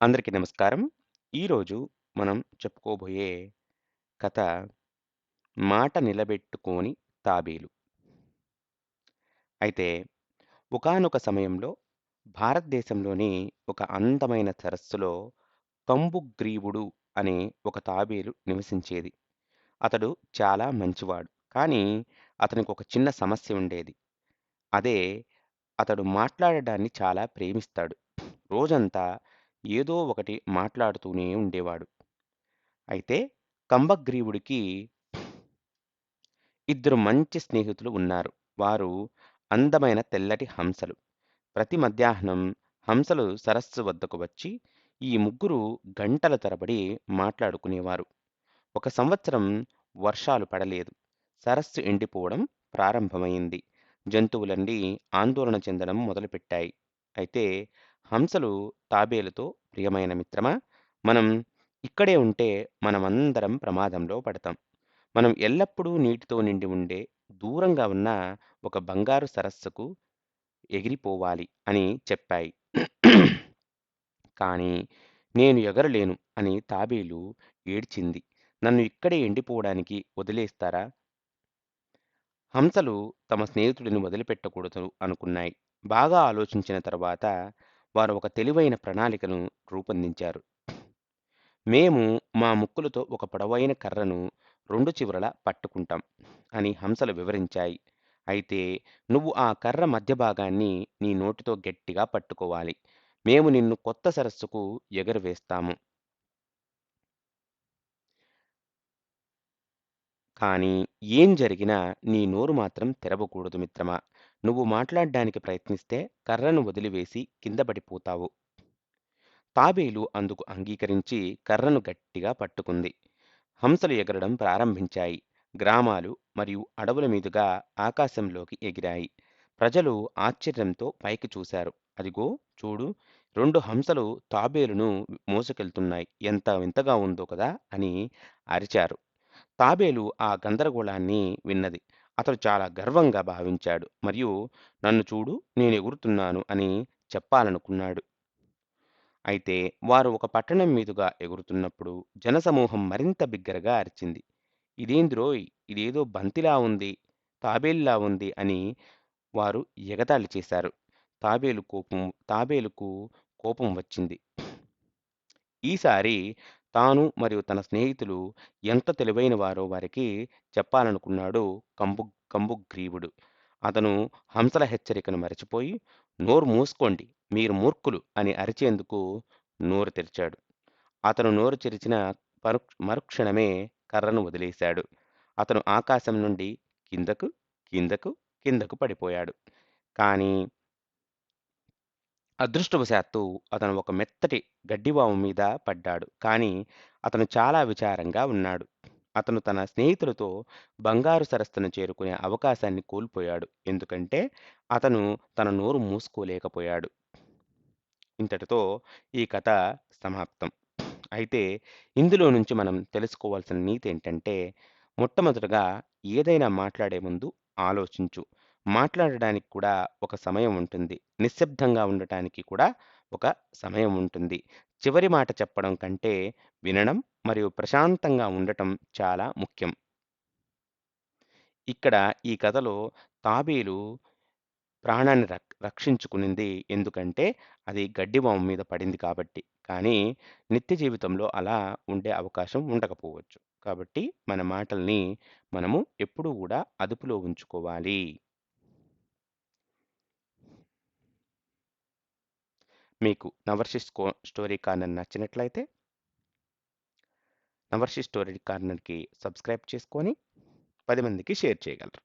అందరికీ నమస్కారం. ఈరోజు మనం చెప్పుకోబోయే కథ 'మాట నిలబెట్టుకోని తాబేలు'. అయితే ఒకానొక సమయంలో భారతదేశంలోని ఒక అందమైన సరస్సులో కంబుగ్రీవుడు అనే ఒక తాబేలు నివసించేది. అతడు చాలా మంచివాడు. కానీ అతనికొక చిన్న సమస్య ఉండేది. అదే అతడు మాట్లాడడాన్ని చాలా ప్రేమిస్తాడు. రోజంతా ఏదో ఒకటి మాట్లాడుతూనే ఉండేవాడు. అయితే కంబగ్రీవుడికి ఇద్దరు మంచి స్నేహితులు ఉన్నారు. వారు అందమైన తెల్లటి హంసలు. ప్రతి మధ్యాహ్నం హంసలు సరస్సు వద్దకు వచ్చి ఈ ముగ్గురు గంటల తరబడి మాట్లాడుకునేవారు. ఒక సంవత్సరం వర్షాలు పడలేదు. సరస్సు ఎండిపోవడం ప్రారంభమైంది. జంతువులన్నీ ఆందోళన చెందడం మొదలుపెట్టాయి. అయితే హంసలు తాబేలుతో, ప్రియమైన మిత్రమా, మనం ఇక్కడే ఉంటే మనమందరం ప్రమాదంలో పడతాం. మనం ఎల్లప్పుడూ నీటితో నిండి ఉండే దూరంగా ఉన్న ఒక బంగారు సరస్సుకు ఎగిరిపోవాలి అని చెప్పాయి. కానీ నేను ఎగరలేను అని తాబేలు ఏడ్చింది. నన్ను ఇక్కడే ఎండిపోవడానికి వదిలేస్తారా? హంసలు తమ స్నేహితుడిని వదిలిపెట్టకూడదు అనుకున్నాయి. బాగా ఆలోచించిన తర్వాత వారు ఒక తెలివైన ప్రణాళికను రూపొందించారు. మేము మా ముక్కులతో ఒక పొడవైన కర్రను రెండు చివరలా పట్టుకుంటాం అని హంసలు వివరించాయి. అయితే నువ్వు ఆ కర్ర మధ్య భాగాన్ని నీ నోటితో గట్టిగా పట్టుకోవాలి. మేము నిన్ను కొత్త సరస్సుకు ఎగరవేస్తాము. కానీ ఏం జరిగినా నీ నోరు మాత్రం తెరవకూడదు మిత్రమా. నువ్వు మాట్లాడ్డానికి ప్రయత్నిస్తే కర్రను వదిలివేసి కింద పడిపోతావు. తాబేలు అందుకు అంగీకరించి కర్రను గట్టిగా పట్టుకుంది. హంసలు ఎగరడం ప్రారంభించాయి. గ్రామాలు మరియు అడవుల మీదుగా ఆకాశంలోకి ఎగిరాయి. ప్రజలు ఆశ్చర్యంతో పైకి చూశారు. అదిగో చూడు, రెండు హంసలు తాబేలును మోసుకెళ్తున్నాయి. ఎంత వింతగా ఉందో కదా అని అరిచారు. తాబేలు ఆ గందరగోళాన్ని విన్నది. అతడు చాలా గర్వంగా భావించాడు మరియు నన్ను చూడు, నేను ఎగురుతున్నాను అని చెప్పాలనుకున్నాడు. అయితే వారు ఒక పట్టణం మీదుగా ఎగురుతున్నప్పుడు జనసమూహం మరింత బిగ్గరగా అరిచింది. ఇదేందిరోయ్! ఇదేదో బంతిలా ఉంది, తాబేలులా ఉంది అని వారు ఎగతాళి చేశారు. తాబేలు కోపం తాబేలుకు కోపం వచ్చింది. ఈసారి తాను మరియు తన స్నేహితులు ఎంత తెలివైనవారో వారికి చెప్పాలనుకున్నాడు కంబుగ్రీవుడు. అతను హంసల హెచ్చరికను మరచిపోయి, "నోరు మూసుకోండి, మీరు మూర్ఖులు" అని అరిచేందుకు నోరు తెరిచాడు. అతను నోరు తెరిచిన మరుక్షణమే కర్రను వదిలేశాడు. అతను ఆకాశం నుండి కిందకు, కిందకు, కిందకు పడిపోయాడు. కానీ అదృష్టవశాత్తు అతను ఒక మెత్తటి గడ్డివాము మీద పడ్డాడు. కానీ అతను చాలా విచారంగా ఉన్నాడు. అతను తన స్నేహితులతో బంగారు సరస్సును చేరుకునే అవకాశాన్ని కోల్పోయాడు. ఎందుకంటే అతను తన నోరు మూసుకోలేకపోయాడు. ఇంతటితో ఈ కథ సమాప్తం. అయితే ఇందులో నుంచి మనం తెలుసుకోవాల్సిన నీతి ఏంటంటే, మొట్టమొదటగా ఏదైనా మాట్లాడే ముందు ఆలోచించు. మాట్లాడడానికి కూడా ఒక సమయం ఉంటుంది. నిశ్శబ్దంగా ఉండటానికి కూడా ఒక సమయం ఉంటుంది. చివరి మాట చెప్పడం కంటే వినడం మరియు ప్రశాంతంగా ఉండటం చాలా ముఖ్యం. ఇక్కడ ఈ కథలో తాబేలు ప్రాణాన్ని రక్షించుకునింది. ఎందుకంటే అది గడ్డివాము మీద పడింది కాబట్టి. కానీ నిత్య జీవితంలో అలా ఉండే అవకాశం ఉండకపోవచ్చు. కాబట్టి మన మాటల్ని మనము ఎప్పుడూ గూడా అదుపులో ఉంచుకోవాలి. మీకు 'నవర్షి స్టోరీ కార్నర్' నచ్చినట్లయితే 'నవర్షి స్టోరీ కార్నర్‌కి' సబ్స్క్రైబ్ చేసుకొని 10 మందికి షేర్ చేయగలరు.